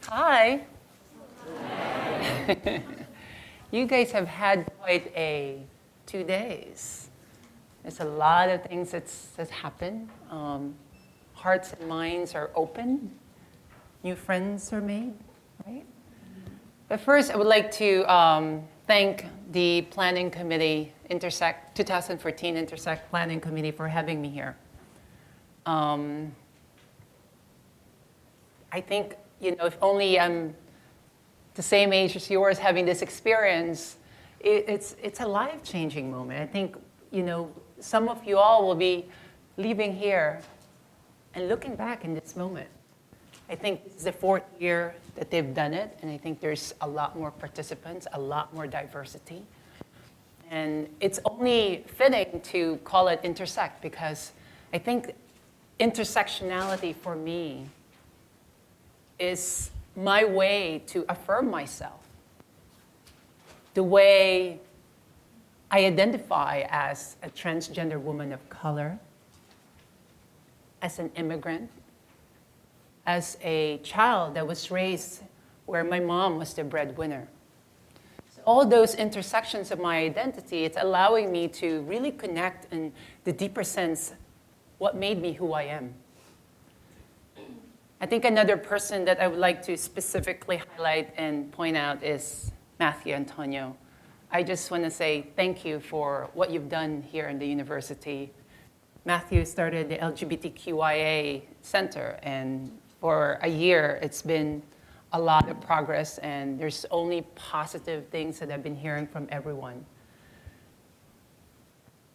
Hi. You guys have had quite 2 days. There's a lot of things that's happened. Hearts and minds are open. New friends are made, right? But first, I would like to thank the Planning Committee, INTERSECT, 2014 INTERSECT Planning Committee for having me here. I think, if only I'm the same age as yours having this experience, it's a life-changing moment. I think, some of you all will be leaving here and looking back in this moment. I think this is the 4th year that they've done it, and I think there's a lot more participants, a lot more diversity. And it's only fitting to call it INTERSECT because I think intersectionality for me is my way to affirm myself, the way I identify as a transgender woman of color, as an immigrant, as a child that was raised where my mom was the breadwinner. So all those intersections of my identity, it's allowing me to really connect in the deeper sense what made me who I am. I think another person that I would like to specifically highlight and point out is Matthew Antonio. I just want to say thank you for what you've done here in the university. Matthew started the LGBTQIA Center, and for a year, it's been a lot of progress, and there's only positive things that I've been hearing from everyone.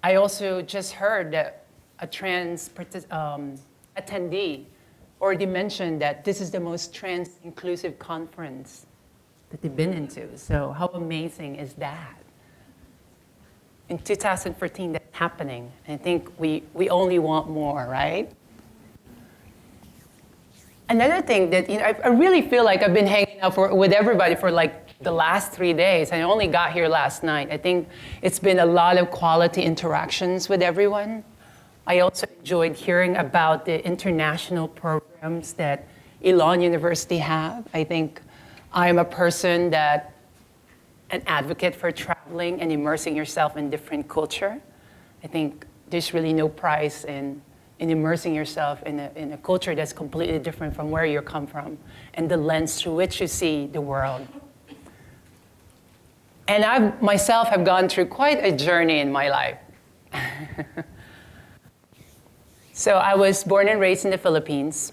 I also just heard that a trans attendee already mentioned that this is the most trans-inclusive conference that they've been into. So how amazing is that? In 2014, that's happening. I think we only want more, right? Another thing that I really feel like I've been hanging out with everybody for like the last 3 days. I only got here last night. I think it's been a lot of quality interactions with everyone. I also enjoyed hearing about the international programs that Elon University have. I think I'm a person that an advocate for traveling and immersing yourself in different culture. I think there's really no price in immersing yourself in a culture that's completely different from where you come from and the lens through which you see the world. And I myself have gone through quite a journey in my life. So I was born and raised in the Philippines.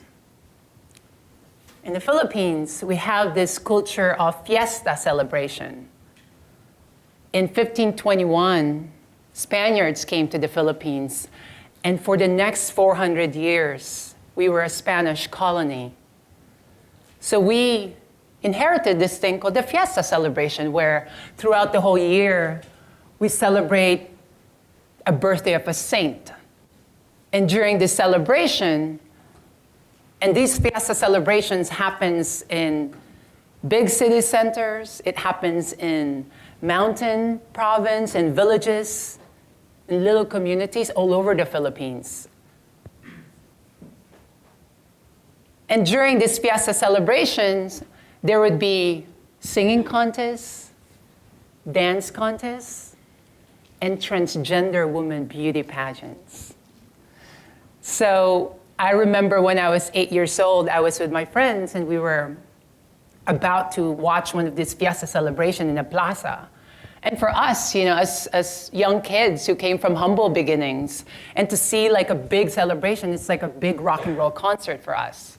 In the Philippines, we have this culture of fiesta celebration. In 1521, Spaniards came to the Philippines, and for the next 400 years, we were a Spanish colony. So we inherited this thing called the fiesta celebration, where throughout the whole year, we celebrate a birthday of a saint. And during this celebration, and these fiesta celebrations happens in big city centers, it happens in mountain province and villages, in little communities all over the Philippines. And during these fiesta celebrations, there would be singing contests, dance contests, and transgender woman beauty pageants. So I remember when I was 8 years old, I was with my friends, and we were about to watch one of these fiesta celebrations in a plaza. And for us, as young kids who came from humble beginnings, and to see like a big celebration, it's like a big rock and roll concert for us.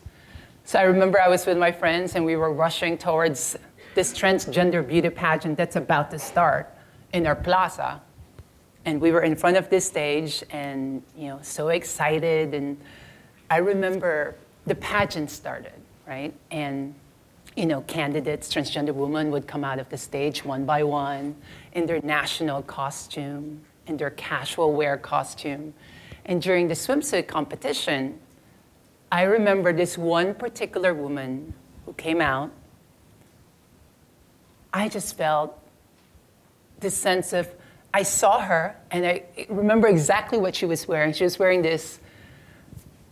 So I remember I was with my friends, and we were rushing towards this transgender beauty pageant that's about to start in our plaza. And we were in front of this stage, and so excited. And I remember the pageant started, right? And candidates, transgender women would come out of the stage one by one in their national costume, in their casual wear costume. And during the swimsuit competition, I remember this one particular woman who came out. I just felt this sense of, I saw her, and I remember exactly what she was wearing. She was wearing this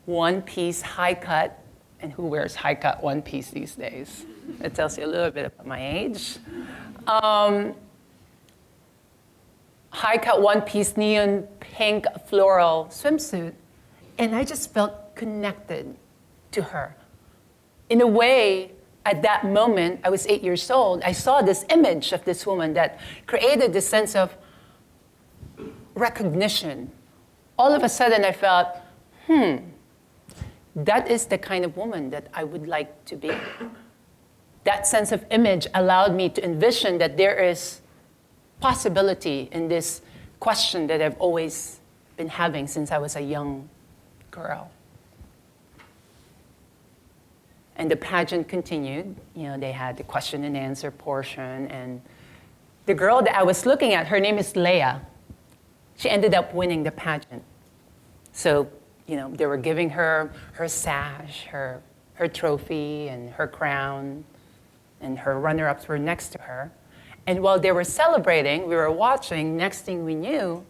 one-piece high-cut and who wears high-cut one-piece these days. It tells you a little bit about my age. High-cut one-piece neon pink floral swimsuit. And I just felt connected to her. In a way, at that moment, I was 8 years old, I saw this image of this woman that created this sense of recognition. All of a sudden, I felt, that is the kind of woman that I would like to be. That sense of image allowed me to envision that there is possibility in this question that I've always been having since I was a young girl. And the pageant continued. You know, they had the question and answer portion, and the girl that I was looking at, her name is Leia. She ended up winning the pageant. So, you know, they were giving her her sash, her trophy, and her crown, and her runner-ups were next to her. And while they were celebrating, we were watching, next thing we knew,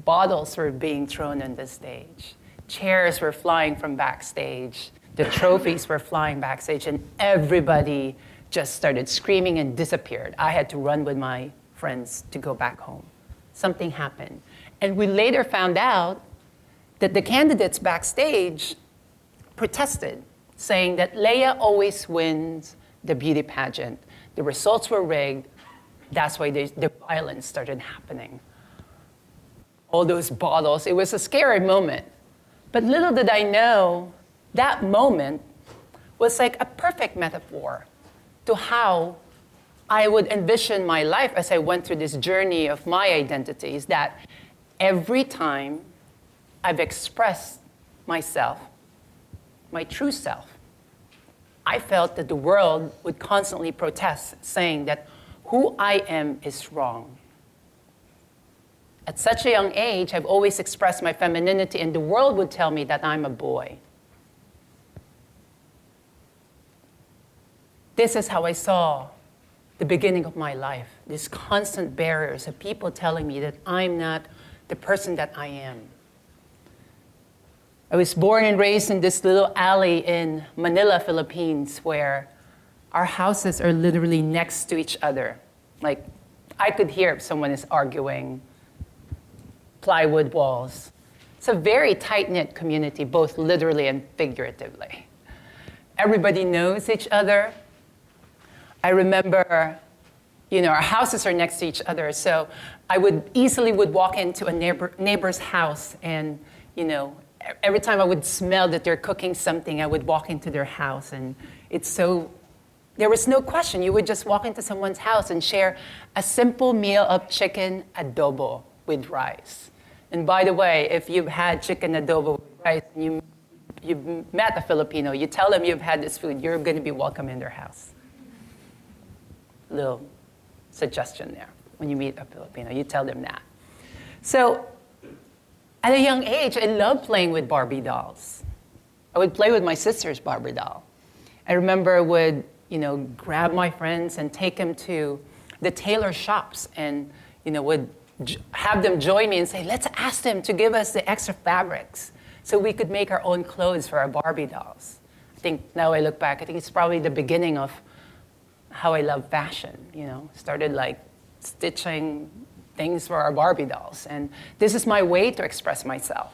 bottles were being thrown on the stage. Chairs were flying from backstage. The trophies were flying backstage, and everybody just started screaming and disappeared. I had to run with my friends to go back home. Something happened. And we later found out that the candidates backstage protested, saying that Leia always wins the beauty pageant. The results were rigged. That's why the violence started happening. All those bottles, it was a scary moment. But little did I know, that moment was like a perfect metaphor to how I would envision my life as I went through this journey of my identities, that every time I've expressed myself, my true self, I felt that the world would constantly protest, saying that who I am is wrong. At such a young age, I've always expressed my femininity, and the world would tell me that I'm a boy. This is how I saw the beginning of my life, these constant barriers of people telling me that I'm not the person that I am. I was born and raised in this little alley in Manila, Philippines, where our houses are literally next to each other. Like, I could hear if someone is arguing, plywood walls. It's a very tight-knit community, both literally and figuratively. Everybody knows each other. I remember, you know, our houses are next to each other, so I would easily walk into a neighbor's house, and, you know, every time I would smell that they're cooking something, I would walk into their house, and there was no question. You would just walk into someone's house and share a simple meal of chicken adobo with rice. And by the way, if you've had chicken adobo with rice and you've met a Filipino, you tell them you've had this food, you're going to be welcome in their house. Little suggestion there. When you meet a Filipino, you tell them that. So at a young age, I loved playing with Barbie dolls. I would play with my sister's Barbie doll. I remember I would, you know, grab my friends and take them to the tailor shops, and, you know, would have them join me and say, let's ask them to give us the extra fabrics so we could make our own clothes for our Barbie dolls. I think now I look back, I think it's probably the beginning of how I love fashion, you know. Started like stitching things for our Barbie dolls. And this is my way to express myself.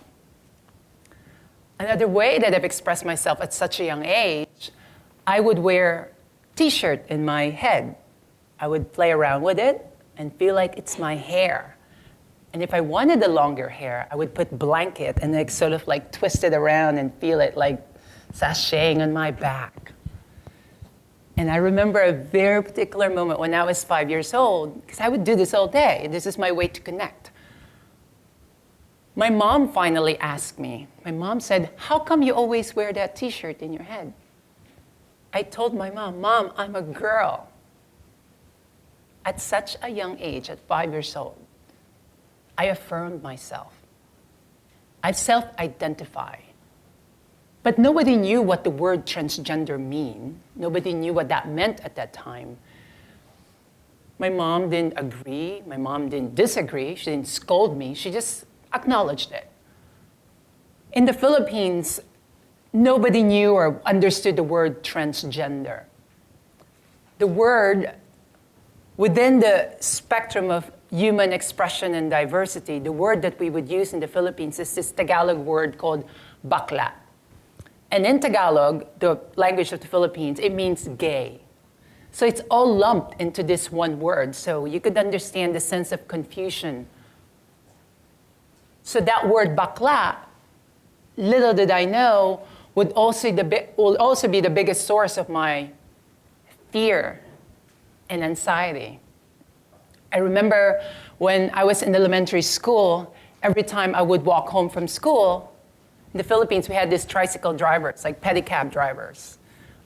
Another way that I've expressed myself at such a young age, I would wear a t-shirt in my head. I would play around with it and feel like it's my hair. And if I wanted the longer hair, I would put blanket and like sort of like twist it around and feel it like sashaying on my back. And I remember a very particular moment when I was 5 years old, because I would do this all day. This is my way to connect. My mom finally asked me, my mom said, how come you always wear that t-shirt in your head? I told my mom, Mom, I'm a girl. At such a young age, at 5 years old, I affirmed myself. I self-identify. But nobody knew what the word transgender mean. Nobody knew what that meant at that time. My mom didn't agree. My mom didn't disagree. She didn't scold me. She just acknowledged it. In the Philippines, nobody knew or understood the word transgender. The word, within the spectrum of human expression and diversity, the word that we would use in the Philippines is this Tagalog word called bakla. And in Tagalog, the language of the Philippines, it means gay. So it's all lumped into this one word. So you could understand the sense of confusion. So that word bakla, little did I know, will also be the biggest source of my fear and anxiety. I remember when I was in elementary school, every time I would walk home from school, in the Philippines, we had these tricycle drivers, like pedicab drivers.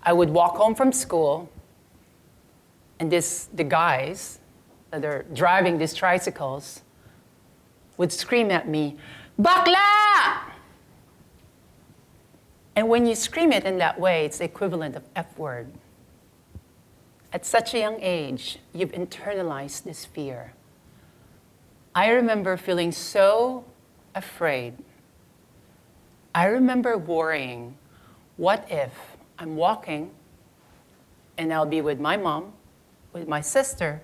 I would walk home from school, and the guys that are driving these tricycles would scream at me, "Bakla!" And when you scream it in that way, it's the equivalent of F word. At such a young age, you've internalized this fear. I remember feeling so afraid. I remember worrying, what if I'm walking and I'll be with my mom, with my sister,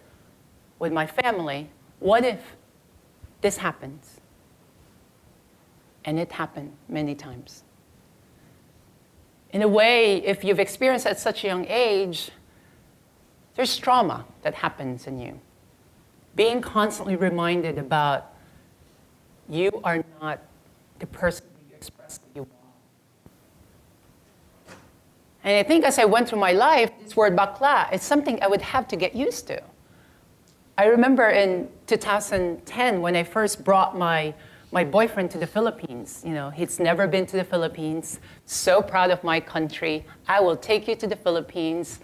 with my family? What if this happens? And it happened many times. In a way, if you've experienced at such a young age, there's trauma that happens in you. Being constantly reminded about you are not the person that you express that you are. And I think as I went through my life, this word bakla is something I would have to get used to. I remember in 2010 when I first brought my boyfriend to the Philippines. You know, he's never been to the Philippines. So proud of my country. I will take you to the Philippines.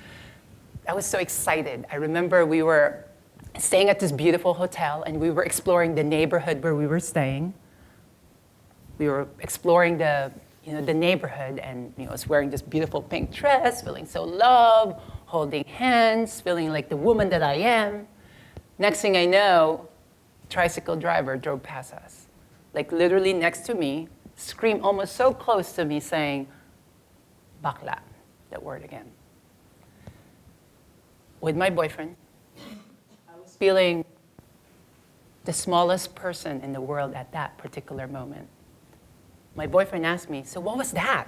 I was so excited. I remember we were staying at this beautiful hotel and we were exploring the neighborhood where we were staying. We were exploring the neighborhood, and I was wearing this beautiful pink dress, feeling so loved, holding hands, feeling like the woman that I am. Next thing I know, tricycle driver drove past us, like literally next to me, screamed almost so close to me saying, "Bakla," that word again. With my boyfriend, I was feeling the smallest person in the world at that particular moment. My boyfriend asked me, "So what was that?"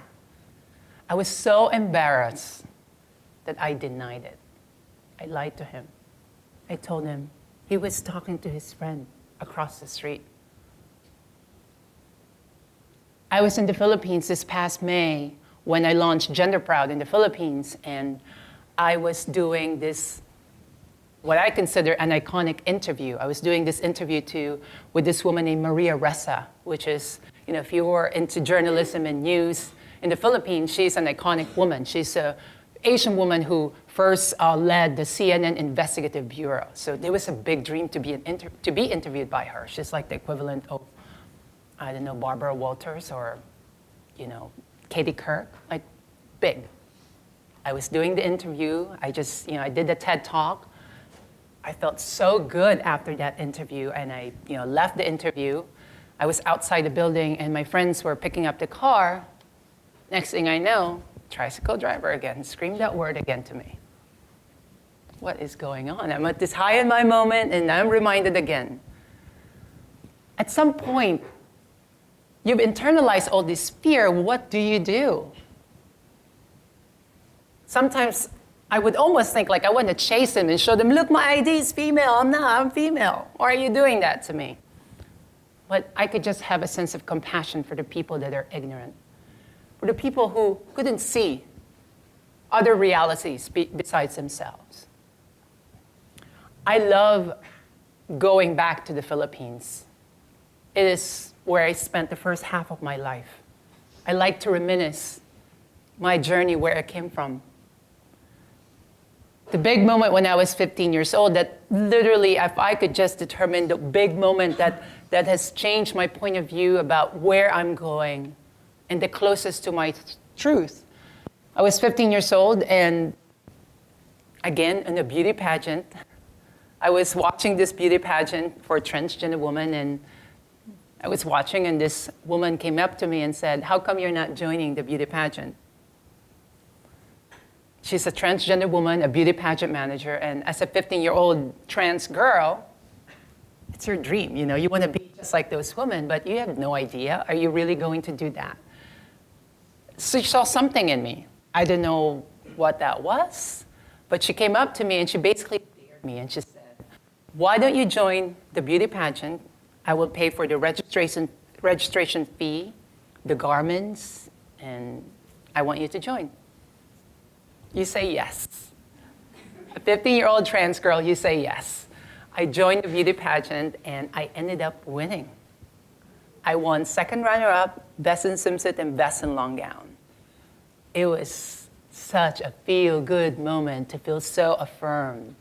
I was so embarrassed that I denied it. I lied to him. I told him he was talking to his friend across the street. I was in the Philippines this past May when I launched Gender Proud in the Philippines, and I was doing this, what I consider an iconic interview. I was doing this interview with this woman named Maria Ressa, which is, if you were into journalism and news in the Philippines, she's an iconic woman. She's an Asian woman who first led the CNN Investigative Bureau. So there was a big dream to be interviewed by her. She's like the equivalent of, I don't know, Barbara Walters or, Katie Kirk, like big. I was doing the interview. I did the TED Talk. I felt so good after that interview, and I, left the interview. I was outside the building, and my friends were picking up the car. Next thing I know, tricycle driver again screamed that word again to me. What is going on? I'm at this high in my moment, and I'm reminded again. At some point, you've internalized all this fear. What do you do? Sometimes I would almost think like I want to chase him and show them, look, my ID is female. I'm female. Why are you doing that to me? But I could just have a sense of compassion for the people that are ignorant, for the people who couldn't see other realities besides themselves. I love going back to the Philippines. It is where I spent the first half of my life. I like to reminisce my journey, where I came from. The big moment when I was 15 years old, that literally, if I could just determine the big moment that has changed my point of view about where I'm going and the closest to my truth. I was 15 years old, and again, in a beauty pageant, I was watching this beauty pageant for a transgender woman, and I was watching, and this woman came up to me and said, "How come you're not joining the beauty pageant?" She's a transgender woman, a beauty pageant manager, and as a 15-year-old trans girl, it's your dream, you know? You want to be just like those women, but you have no idea. Are you really going to do that? So she saw something in me. I didn't know what that was, but she came up to me and she basically dared me, and she said, "Why don't you join the beauty pageant? I will pay for the registration fee, the garments, and I want you to join." You say yes. A 15-year-old trans girl, you say yes. I joined the beauty pageant, and I ended up winning. I won second runner-up, best in swimsuit, and best in long gown. It was such a feel-good moment to feel so affirmed.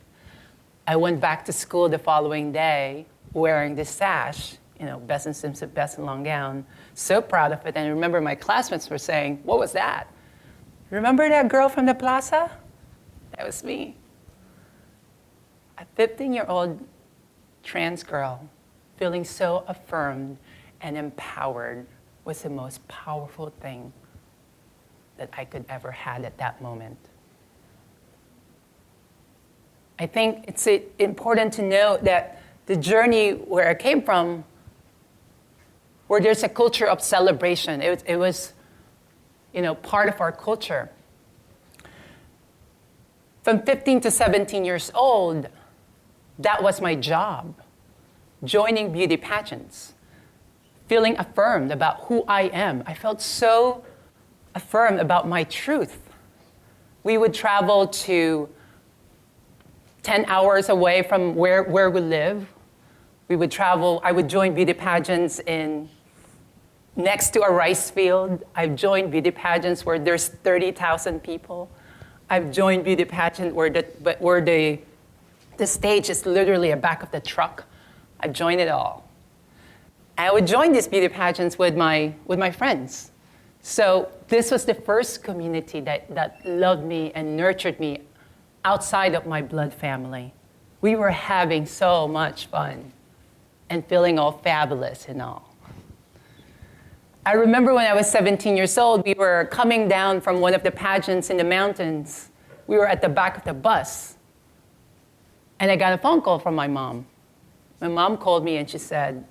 I went back to school the following day wearing this sash, you know, best in swimsuit, best in long gown. So proud of it. And I remember my classmates were saying, "What was that? Remember that girl from the plaza?" That was me. A 15-year-old trans girl feeling so affirmed and empowered was the most powerful thing that I could ever had at that moment. I think it's important to note that the journey where I came from, where there's a culture of celebration, it was, you know, part of our culture. From 15 to 17 years old, that was my job, joining beauty pageants, feeling affirmed about who I am. I felt so affirmed about my truth. We would travel to 10 hours away from where we live. We would travel, I would join beauty pageants next to a rice field. I've joined beauty pageants where there's 30,000 people. I've joined beauty pageant where the stage is literally a back of the truck. I've joined it all. I would join these beauty pageants with my friends. So this was the first community that loved me and nurtured me outside of my blood family. We were having so much fun and feeling all fabulous and all. I remember when I was 17 years old, we were coming down from one of the pageants in the mountains. We were at the back of the bus, and I got a phone call from my mom. My mom called me and she said,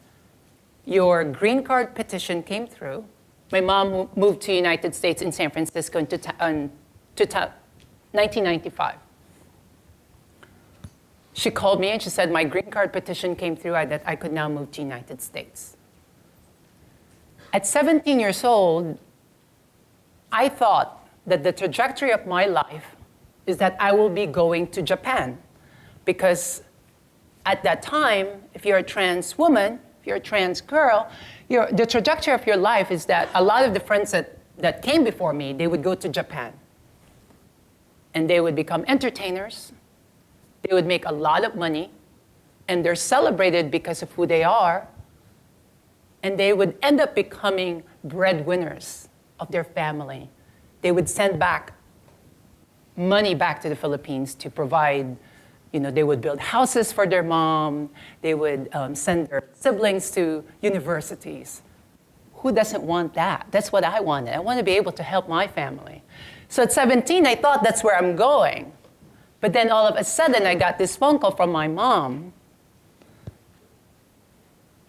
"Your green card petition came through." My mom moved to the United States in San Francisco in 1995. She called me and she said, "My green card petition came through, that I could now move to the United States." At 17 years old, I thought that the trajectory of my life is that I will be going to Japan. Because at that time, if you're a trans woman, if you're a trans girl, the trajectory of your life is that a lot of the friends that came before me, they would go to Japan. And they would become entertainers. They would make a lot of money. And they're celebrated because of who they are. And they would end up becoming breadwinners of their family. They would send back money back to the Philippines to provide, you know, they would build houses for their mom. They would send their siblings to universities. Who doesn't want that? That's what I wanted. I want to be able to help my family. So at 17, I thought that's where I'm going. But then all of a sudden, I got this phone call from my mom.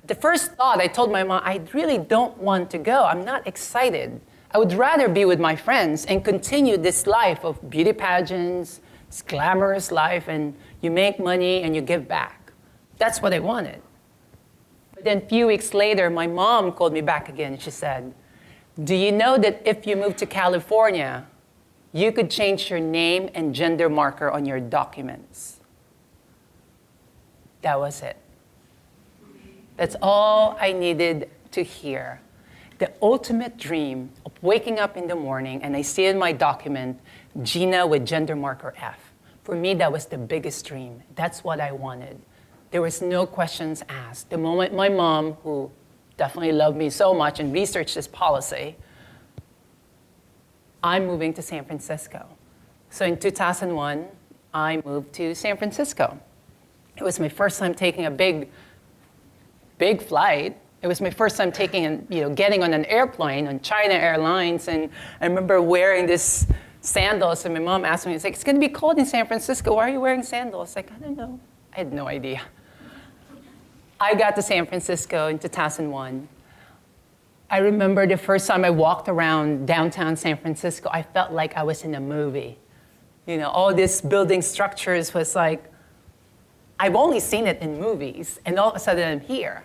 The first thought, I told my mom, "I really don't want to go. I'm not excited. I would rather be with my friends and continue this life of beauty pageants, this glamorous life, and you make money and you give back." That's what I wanted. But then a few weeks later, my mom called me back again. She said, "Do you know that if you move to California, you could change your name and gender marker on your documents?" That was it. That's all I needed to hear. The ultimate dream of waking up in the morning and I see in my document, Geena with gender marker F. For me, that was the biggest dream. That's what I wanted. There was no questions asked. The moment my mom, who definitely loved me so much and researched this policy, I'm moving to San Francisco. So in 2001, I moved to San Francisco. It was my first time taking a big flight. It was my first time getting on an airplane on China Airlines, and I remember wearing this sandals, and my mom asked me, it's going to be cold in San Francisco. Why are you wearing sandals? I don't know. I had no idea. I got to San Francisco in 2001. I remember the first time I walked around downtown San Francisco, I felt like I was in a movie. All these building structures was like, I've only seen it in movies, and all of a sudden I'm here.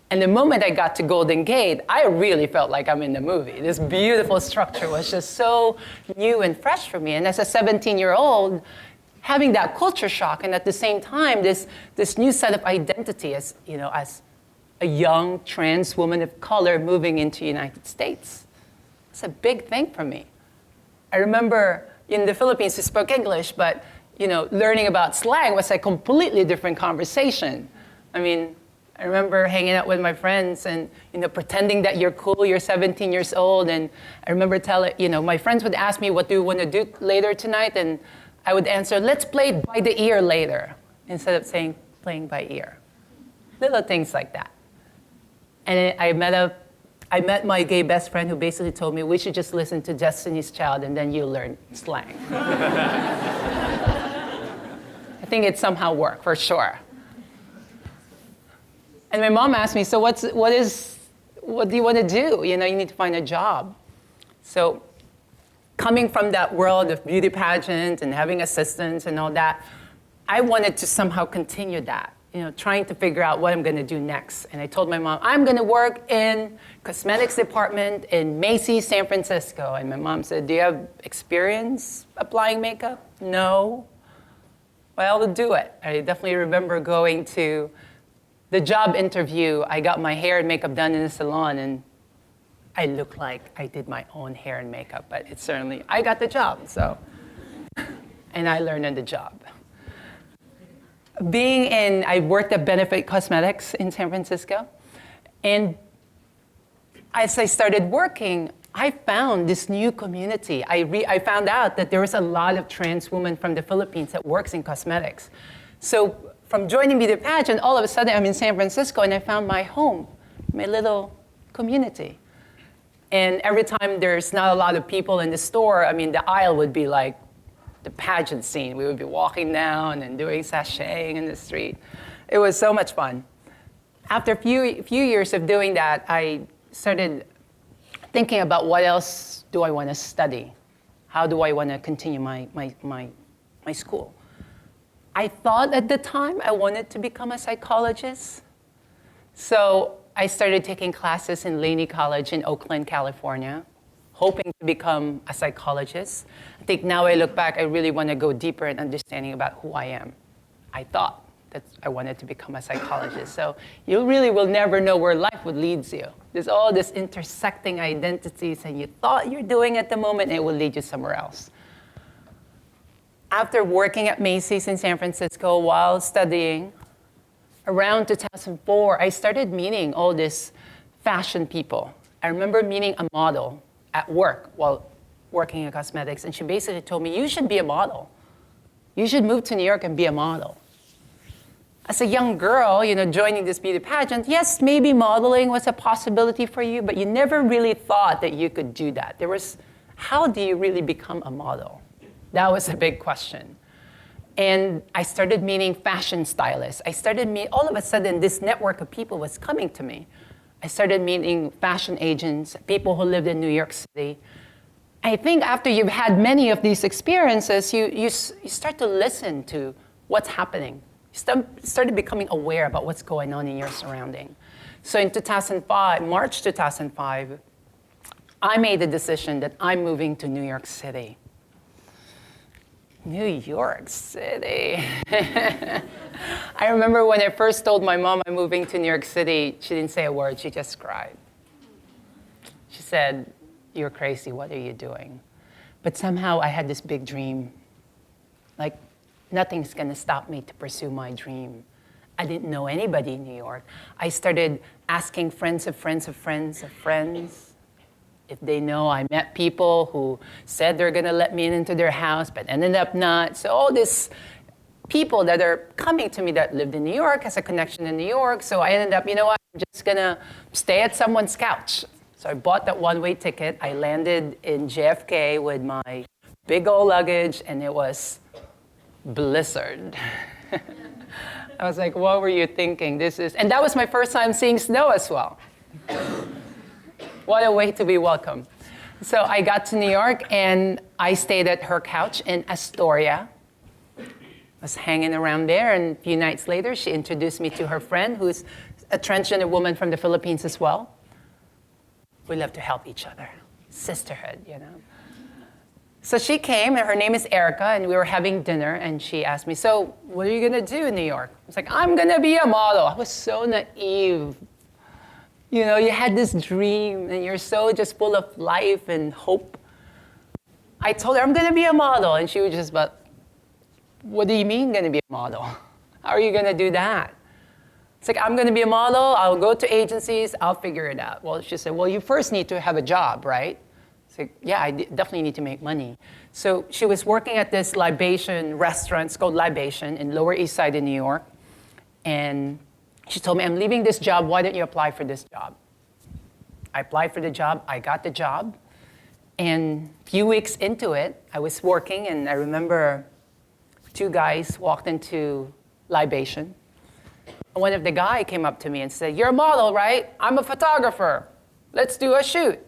And the moment I got to Golden Gate, I really felt like I'm in the movie. This beautiful structure was just so new and fresh for me. And as a 17-year-old, having that culture shock, and at the same time, this new set of identity as a young trans woman of color moving into the United States. It's a big thing for me. I remember in the Philippines, we spoke English, but learning about slang was a completely different conversation. I remember hanging out with my friends and pretending that you're cool, you're 17 years old, and I remember my friends would ask me, what do you want to do later tonight? And I would answer, let's play it by the ear later, instead of saying playing by ear. Little things like that. And I met my gay best friend who basically told me, we should just listen to Destiny's Child and then you'll learn slang. I think it somehow worked, for sure. And my mom asked me, so what do you want to do? You need to find a job. So coming from that world of beauty pageant and having assistants and all that, I wanted to somehow continue that, trying to figure out what I'm going to do next. And I told my mom, I'm going to work in cosmetics department in Macy's, San Francisco. And my mom said, do you have experience applying makeup? No. Well, we'll do it. I definitely remember going to the job interview. I got my hair and makeup done in a salon, and I looked like I did my own hair and makeup, but I got the job, so. And I learned on the job. I worked at Benefit Cosmetics in San Francisco, and as I started working, I found this new community. I found out that there was a lot of trans women from the Philippines that works in cosmetics. So from joining Beauty Pageant, all of a sudden I'm in San Francisco and I found my home, my little community. And every time there's not a lot of people in the store, the aisle would be like the pageant scene. We would be walking down and doing sashaying in the street. It was so much fun. After a few years of doing that, I started thinking about what else do I want to study? How do I want to continue my school? I thought at the time I wanted to become a psychologist. So I started taking classes in Laney College in Oakland, California, hoping to become a psychologist. I think now I look back, I really want to go deeper in understanding about who I am. I thought that I wanted to become a psychologist. So you really will never know where life would lead you. There's all this intersecting identities, and you thought you're doing at the moment, and it will lead you somewhere else. After working at Macy's in San Francisco while studying, around 2004, I started meeting all these fashion people. I remember meeting a model at work while working in cosmetics, and she basically told me, you should be a model. You should move to New York and be a model. As a young girl, joining this beauty pageant, yes, maybe modeling was a possibility for you, but you never really thought that you could do that. How do you really become a model? That was a big question. And I started meeting fashion stylists. All of a sudden, this network of people was coming to me. I started meeting fashion agents, people who lived in New York City. I think after you've had many of these experiences, you start to listen to what's happening. You started becoming aware about what's going on in your surrounding. So in March 2005, I made the decision that I'm moving to New York City. New York City. I remember when I first told my mom I'm moving to New York City, she didn't say a word, she just cried. She said, you're crazy, what are you doing? But somehow I had this big dream. Like, nothing's gonna stop me to pursue my dream. I didn't know anybody in New York. I started asking friends of friends of friends of friends if they know. I met people who said they're gonna let me into their house, but ended up not. So all this people that are coming to me that lived in New York, has a connection in New York. So I ended up, you know what, I'm just gonna stay at someone's couch. So I bought that one-way ticket. I landed in JFK with my big old luggage, and it was blizzard. I was like, what were you thinking? And that was my first time seeing snow as well. What a way to be welcome. So I got to New York, and I stayed at her couch in Astoria. I was hanging around there, and a few nights later, she introduced me to her friend, who's a transgender woman from the Philippines as well. We love to help each other. Sisterhood, you know. So she came, and her name is Erica, and we were having dinner, and she asked me, so what are you gonna do in New York? I was like, I'm gonna be a model. I was so naive. You know, you had this dream, and you're so just full of life and hope. I told her, I'm gonna be a model, and she was just about, what do you mean gonna be a model? How are you gonna do that? It's like, I'm gonna be a model, I'll go to agencies, I'll figure it out. Well, she said, well, you first need to have a job, right? It's like, yeah, I definitely need to make money. So she was working at this libation restaurant, it's called Libation, in Lower East Side in New York. And she told me, I'm leaving this job, why don't you apply for this job? I applied for the job, I got the job. And a few weeks into it, I was working, and I remember two guys walked into Libation. One of the guys came up to me and said, you're a model, right? I'm a photographer. Let's do a shoot.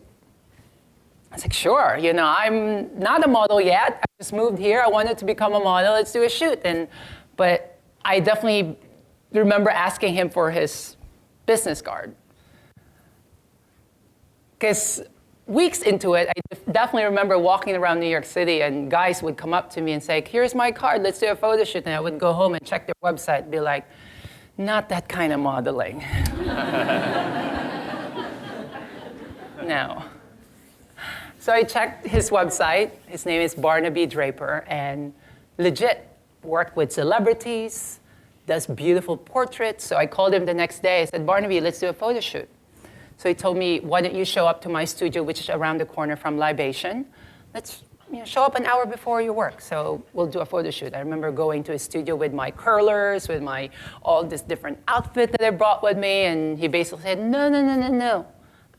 I was like, sure, you know, I'm not a model yet. I just moved here. I wanted to become a model. Let's do a shoot. But I definitely remember asking him for his business card. Because weeks into it, I definitely remember walking around New York City, and guys would come up to me and say, here's my card. Let's do a photo shoot. And I would go home and check their website and be like, not that kind of modeling. No. So I checked his website. His name is Barnaby Draper, and legit worked with celebrities, does beautiful portraits. So I called him the next day. I said, Barnaby, let's do a photo shoot. So he told me, why don't you show up to my studio, which is around the corner from Libation. Let's show up an hour before your work. So we'll do a photo shoot. I remember going to his studio with my curlers, with all this different outfit that I brought with me. And he basically said, no.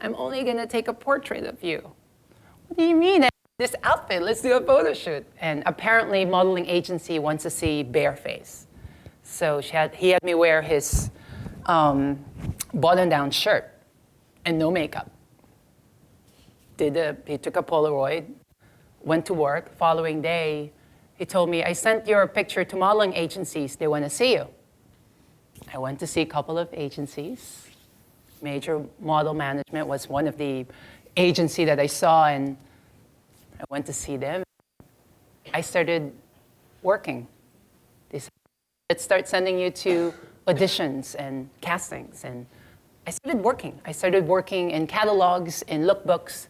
I'm only going to take a portrait of you. What do you mean? This outfit, let's do a photo shoot. And apparently, modeling agency wants to see bare face. So he had me wear his button-down shirt and no makeup. He took a Polaroid, went to work. Following day, he told me, I sent your picture to modeling agencies. They want to see you. I went to see a couple of agencies. Major Model Management was one of the agency that I saw, and I went to see them. I started working. They said, let's start sending you to auditions and castings. And I started working. I started working in catalogs, in lookbooks.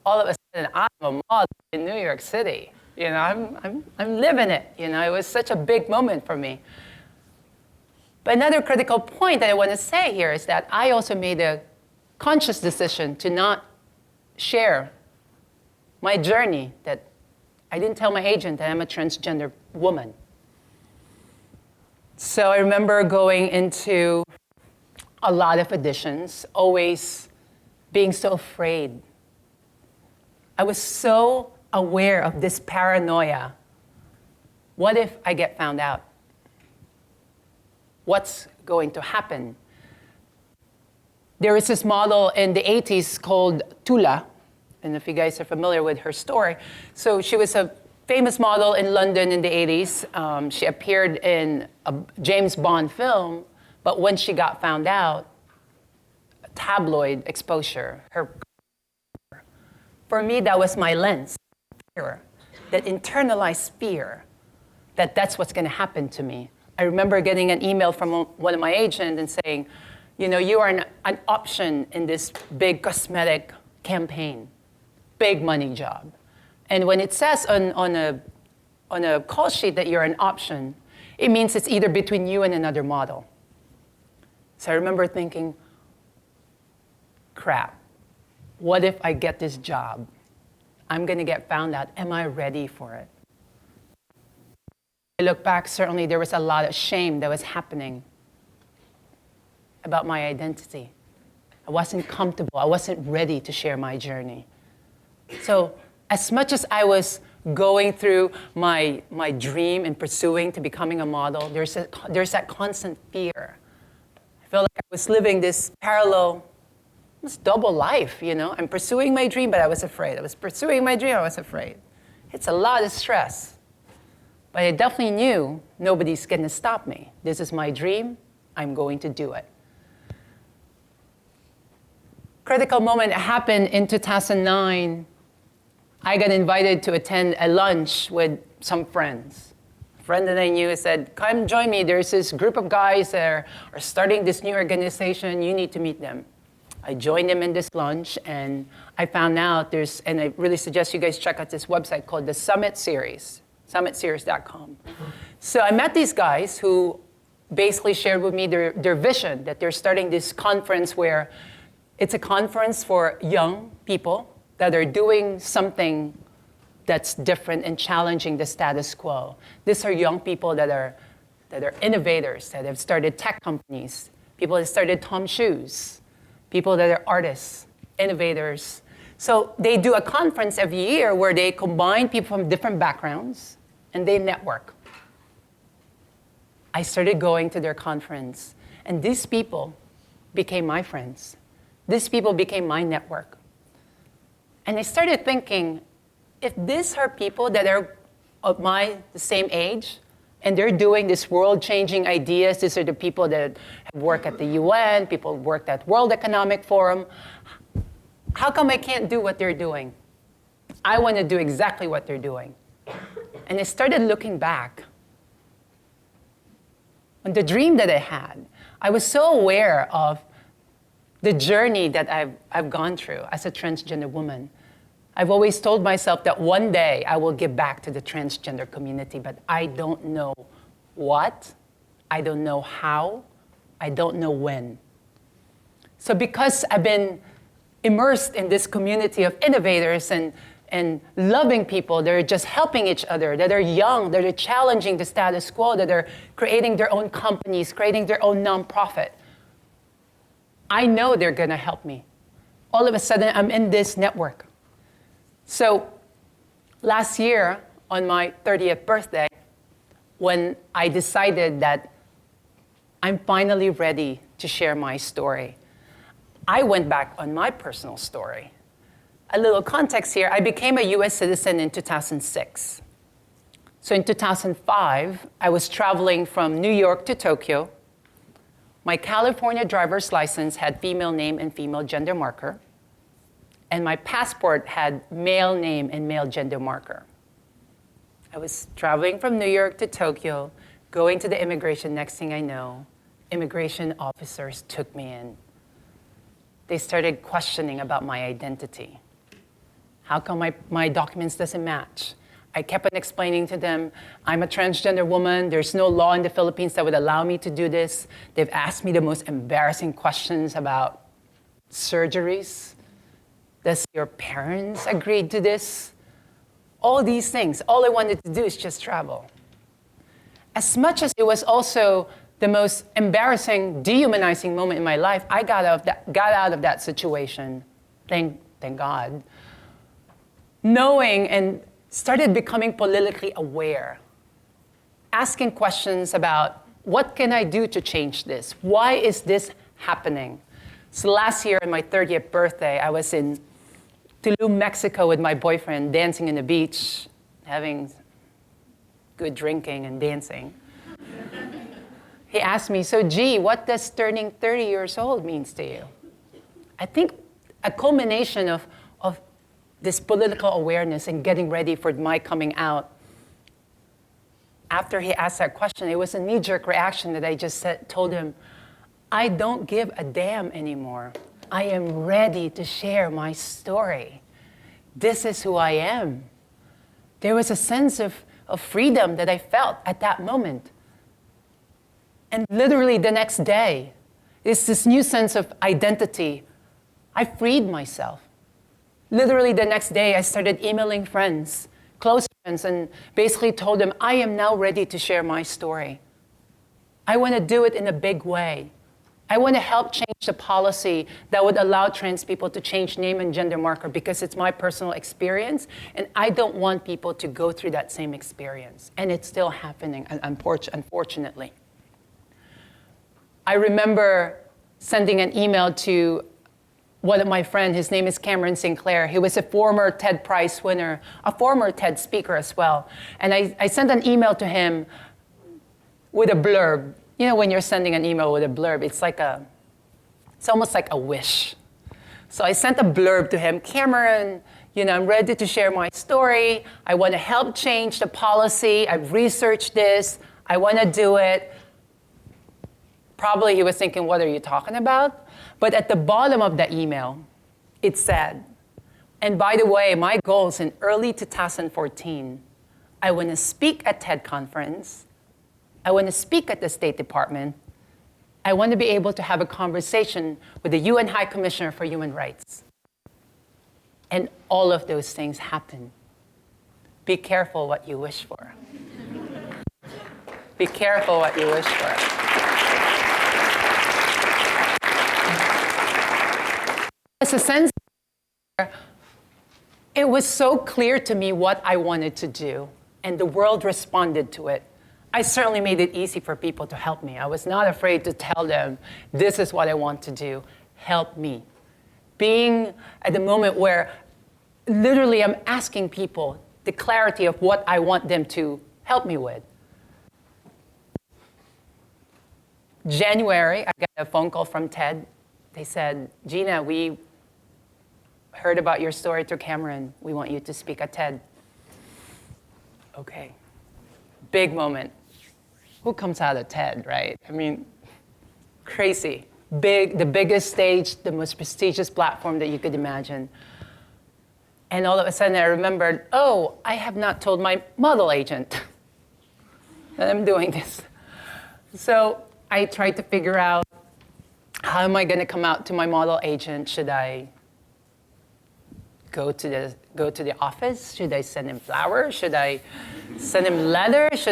All of a sudden, I'm a model in New York City. You know, I'm living it. You know, it was such a big moment for me. But another critical point that I want to say here is that I also made a conscious decision to not share my journey, that I didn't tell my agent that I'm a transgender woman. So I remember going into a lot of auditions, always being so afraid. I was so aware of this paranoia. What if I get found out? What's going to happen? There is this model in the 80s called Tula, and if you guys are familiar with her story. So she was a famous model in London in the 80s. She appeared in a James Bond film, but when she got found out, tabloid exposure. For me, that was my lens, fear, that internalized fear, that that's what's going to happen to me. I remember getting an email from one of my agents and saying, you know, you are an option in this big cosmetic campaign, big money job. And when it says on a call sheet that you're an option, it means it's either between you and another model. So I remember thinking, crap, what if I get this job? I'm going to get found out. Am I ready for it? I look back, certainly there was a lot of shame that was happening about my identity. I wasn't comfortable. I wasn't ready to share my journey. So as much as I was going through my dream and pursuing to becoming a model, there's that constant fear. I felt like I was living this parallel, this double life, you know? I'm pursuing my dream, but I was afraid. I was pursuing my dream, I was afraid. It's a lot of stress. But I definitely knew nobody's gonna stop me. This is my dream, I'm going to do it. Critical moment happened in 2009. I got invited to attend a lunch with some friends. A friend that I knew said, come join me, there's this group of guys that are starting this new organization, you need to meet them. I joined them in this lunch, and I found out and I really suggest you guys check out this website called the Summit Series, summitseries.com. So I met these guys who basically shared with me their vision, that they're starting this conference where it's a conference for young people that are doing something that's different and challenging the status quo. These are young people that are innovators, that have started tech companies, people that started Tom Shoes, people that are artists, innovators. So they do a conference every year where they combine people from different backgrounds and they network. I started going to their conference, and these people became my friends. These people became my network. And I started thinking, if these are people that are of the same age, and they're doing this world-changing ideas, these are the people that have worked at the UN, people worked at World Economic Forum, how come I can't do what they're doing? I want to do exactly what they're doing. And I started looking back on the dream that I had. I was so aware of the journey that I've gone through as a transgender woman. I've always told myself that one day I will give back to the transgender community, but I don't know what, I don't know how, I don't know when. So because I've been immersed in this community of innovators and loving people that are just helping each other, that are young, that are challenging the status quo, that are creating their own companies, creating their own nonprofit, I know they're gonna help me. All of a sudden, I'm in this network. So last year, on my 30th birthday, when I decided that I'm finally ready to share my story, I went back on my personal story. A little context here, I became a US citizen in 2006. So in 2005, I was traveling from New York to Tokyo. My California driver's license had female name and female gender marker, and my passport had male name and male gender marker. I was traveling from New York to Tokyo, going to the immigration. Next thing I know, immigration officers took me in. They started questioning about my identity. How come my documents doesn't match? I kept on explaining to them, I'm a transgender woman. There's no law in the Philippines that would allow me to do this. They've asked me the most embarrassing questions about surgeries. Does your parents agree to this? All these things. All I wanted to do is just travel. As much as it was also the most embarrassing, dehumanizing moment in my life, I got out of that situation, thank God, knowing and started becoming politically aware, asking questions about what can I do to change this? Why is this happening? So last year on my 30th birthday, I was in Tulum, Mexico with my boyfriend, dancing in the beach, having good drinking and dancing. He asked me, so G, what does turning 30 years old means to you? I think a culmination of this political awareness and getting ready for my coming out. After he asked that question, it was a knee-jerk reaction that I just told him, I don't give a damn anymore. I am ready to share my story. This is who I am. There was a sense of freedom that I felt at that moment. And literally the next day, it's this new sense of identity. I freed myself. Literally the next day, I started emailing friends, close and basically told them, I am now ready to share my story. I want to do it in a big way. I want to help change the policy that would allow trans people to change name and gender marker because it's my personal experience, and I don't want people to go through that same experience. And it's still happening, unfortunately. I remember sending an email to one of my friends. His name is Cameron Sinclair. He was a former TED Prize winner, a former TED speaker as well. And I sent an email to him with a blurb. You know, when you're sending an email with a blurb, it's almost like a wish. So I sent a blurb to him. Cameron, I'm ready to share my story. I want to help change the policy. I've researched this. I want to do it. Probably he was thinking, what are you talking about? But at the bottom of the email, it said, and by the way, my goals in early 2014, I want to speak at TED conference. I want to speak at the State Department. I want to be able to have a conversation with the UN High Commissioner for Human Rights. And all of those things happen. Be careful what you wish for. Be careful what you wish for. As a sense, it was so clear to me what I wanted to do, and the world responded to it. I certainly made it easy for people to help me. I was not afraid to tell them, this is what I want to do, help me. Being at the moment where literally I'm asking people the clarity of what I want them to help me with. January, I got a phone call from TED. They said, Geena, we heard about your story through Cameron. We want you to speak at TED. Okay. Big moment. Who comes out of TED, right? I mean, crazy. The biggest stage, the most prestigious platform that you could imagine. And all of a sudden I remembered, oh, I have not told my model agent that I'm doing this. So I tried to figure out, how am I going to come out to my model agent? Should I go to the office? Should I send him flowers? Should I send him letters?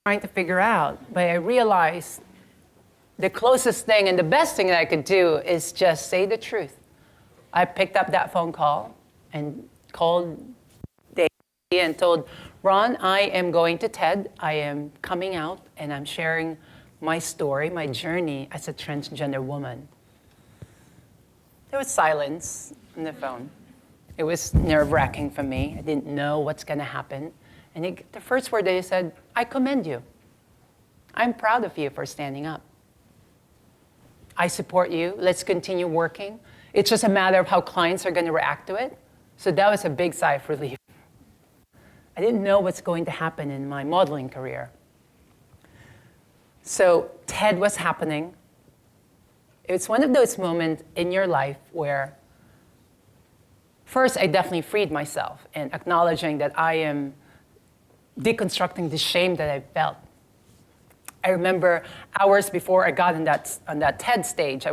Trying to figure out, but I realized the closest thing and the best thing that I could do is just say the truth. I picked up that phone call and called Dave and told Ron, I am going to TED. I am coming out and I'm sharing my story, my journey as a transgender woman. There was silence on the phone. It was nerve-wracking for me. I didn't know what's going to happen. And the first word they said, I commend you. I'm proud of you for standing up. I support you. Let's continue working. It's just a matter of how clients are going to react to it. So that was a big sigh of relief. I didn't know what's going to happen in my modeling career. So TED was happening. It's one of those moments in your life where first, I definitely freed myself and acknowledging that I am deconstructing the shame that I felt. I remember hours before I got on that TED stage,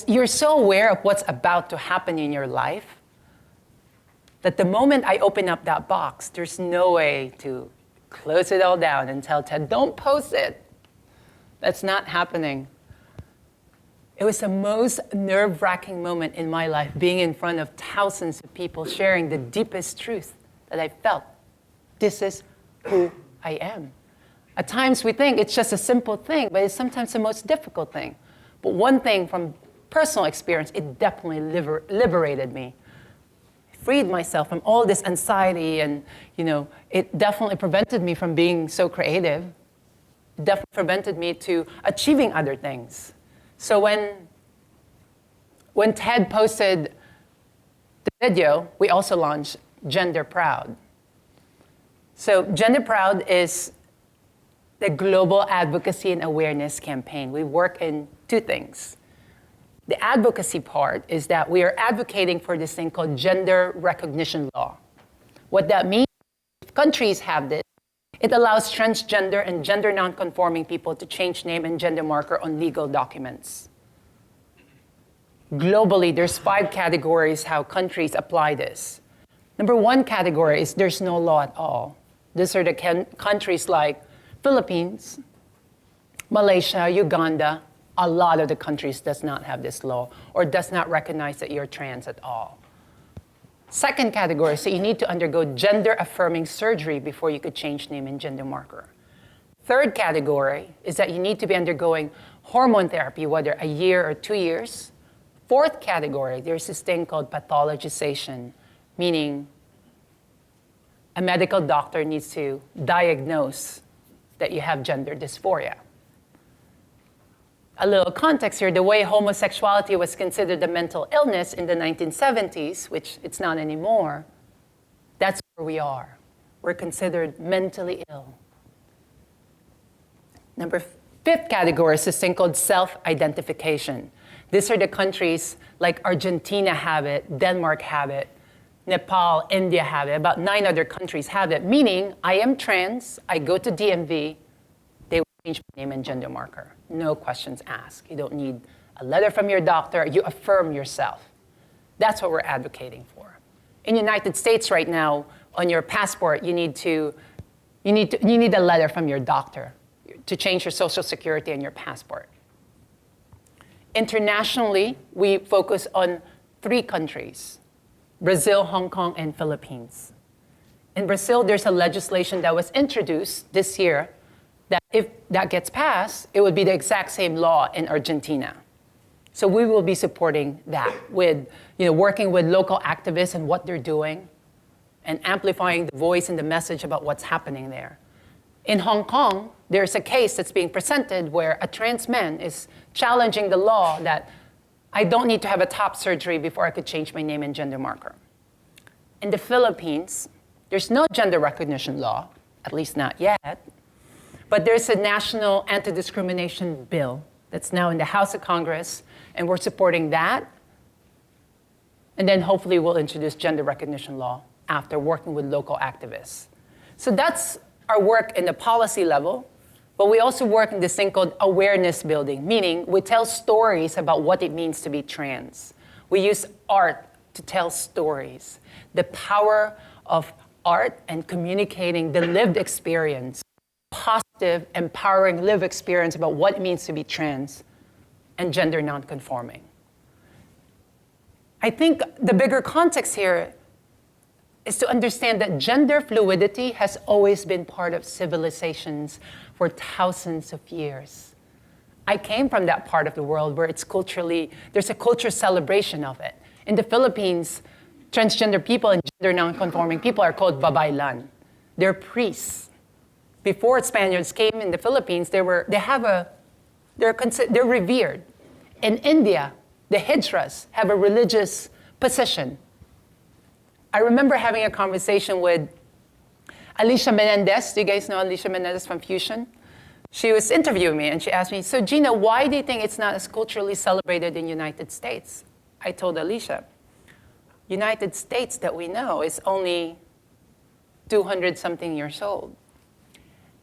you're so aware of what's about to happen in your life that the moment I open up that box, there's no way to close it all down and tell TED, don't post it. That's not happening. It was the most nerve-wracking moment in my life, being in front of thousands of people sharing the deepest truth that I felt. This is who I am. At times we think it's just a simple thing, but it's sometimes the most difficult thing. But one thing from personal experience, it definitely liberated me. It freed myself from all this anxiety and, it definitely prevented me from being so creative. It definitely prevented me to achieving other things. So when TED posted the video, we also launched Gender Proud. So Gender Proud is the global advocacy and awareness campaign. We work in two things. The advocacy part is that we are advocating for this thing called gender recognition law. What that means, if countries have this, it allows transgender and gender nonconforming people to change name and gender marker on legal documents. Globally, there's 5 categories how countries apply this. Number one category is there's no law at all. These are the countries like Philippines, Malaysia, Uganda. A lot of the countries does not have this law or does not recognize that you're trans at all. Second category, so you need to undergo gender-affirming surgery before you could change name and gender marker. Third category is that you need to be undergoing hormone therapy, whether a year or 2 years. Fourth category, there's this thing called pathologization, meaning a medical doctor needs to diagnose that you have gender dysphoria. A little context here, the way homosexuality was considered a mental illness in the 1970s, which it's not anymore, that's where we are. We're considered mentally ill. Fifth category is this thing called self-identification. These are the countries like Argentina have it, Denmark have it, Nepal, India have it, about 9 other countries have it, meaning I am trans, I go to DMV, they will change my name and gender marker. No questions asked. You don't need a letter from your doctor, you affirm yourself. That's what we're advocating for. In the United States right now, on your passport, you need a letter from your doctor to change your social security and your passport. Internationally, we focus on 3 countries, Brazil, Hong Kong, and Philippines. In Brazil, there's a legislation that was introduced this year that if that gets passed, it would be the exact same law in Argentina. So we will be supporting that with, working with local activists and what they're doing and amplifying the voice and the message about what's happening there. In Hong Kong, there's a case that's being presented where a trans man is challenging the law that I don't need to have a top surgery before I could change my name and gender marker. In the Philippines, there's no gender recognition law, at least not yet, but there's a national anti-discrimination bill that's now in the House of Congress, and we're supporting that. And then hopefully we'll introduce gender recognition law after working with local activists. So that's our work in the policy level, but we also work in this thing called awareness building, meaning we tell stories about what it means to be trans. We use art to tell stories. The power of art and communicating the lived experience, positive, empowering lived experience about what it means to be trans and gender nonconforming. I think the bigger context here is to understand that gender fluidity has always been part of civilizations for thousands of years. I came from that part of the world where there's a cultural celebration of it. In the Philippines, transgender people and gender nonconforming people are called babaylan. They're priests. Before Spaniards came in the Philippines, they're revered. In India, the hijras have a religious position. I remember having a conversation with Alicia Menendez. Do you guys know Alicia Menendez from Fusion? She was interviewing me and she asked me, so Geena, why do you think it's not as culturally celebrated in the United States? I told Alicia, United States that we know is only 200-something years old.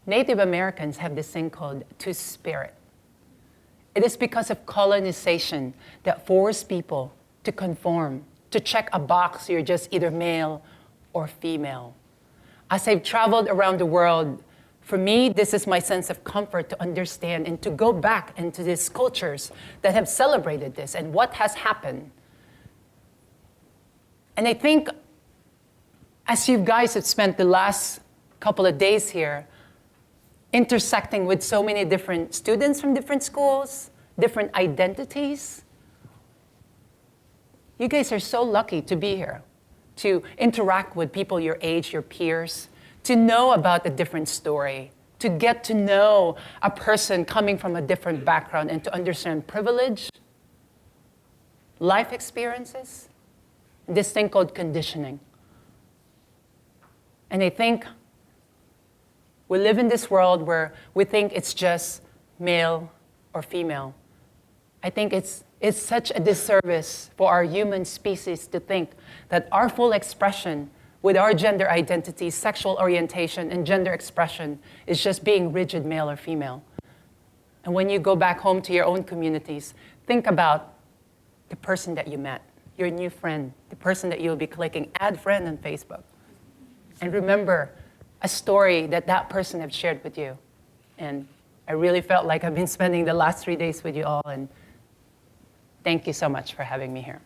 Native Americans have this thing called two-spirit. It is because of colonization that forced people to conform, to check a box, you're just either male or female. As I've traveled around the world, for me, this is my sense of comfort to understand and to go back into these cultures that have celebrated this and what has happened. And I think as you guys have spent the last couple of days here, intersecting with so many different students from different schools, different identities, you guys are so lucky to be here, to interact with people your age, your peers, to know about a different story, to get to know a person coming from a different background and to understand privilege, life experiences, this thing called conditioning. And I think we live in this world where we think it's just male or female. I think it's such a disservice for our human species to think that our full expression with our gender identity, sexual orientation, and gender expression is just being rigid male or female. And when you go back home to your own communities, think about the person that you met. your new friend, the person that you'll be clicking, add friend on Facebook. And remember a story that that person have shared with you. And I really felt like I've been spending the last 3 days with you all, and thank you so much for having me here.